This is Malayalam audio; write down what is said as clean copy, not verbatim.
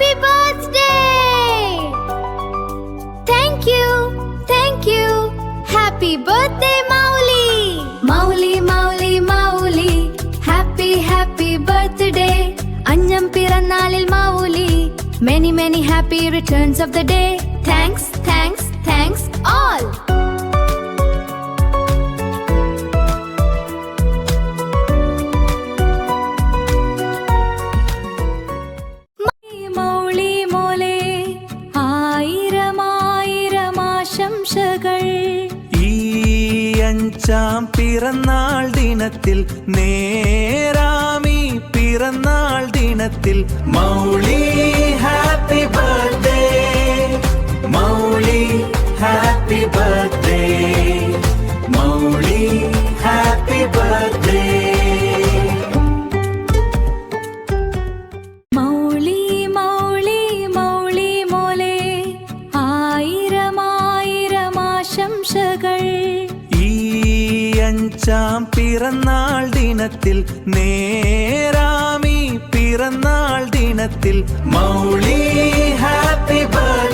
happy birthday! Thank you, thank you. Happy birthday, Mauli! Mauli, Mauli, Mauli. Happy, happy birthday. Anjam pirannalil Mauli. Many, many happy returns of the day. Thanks, thanks, thanks all. Mauli mole, aayiram aayiram ആശംസകൾ. ഈ അഞ്ചാം പിറന്നാൾ ദിനത്തിൽ നേരാമി പിറന്നാൾ ദിനത്തിൽ Mauli happy birthday, Mauli happy birthday, Mauli happy birthday. Mauli Mauli Mauli മോലെ, ആയിരം ആയിരം ആശംസകൾ. ഈ അഞ്ചാം പിറന്നാൾ ദിനത്തിൽ നേരാമി പിറന്നാൾ ദിനത്തിൽ മൗളി ഹാപ്പി ബർത്ത്ഡേ.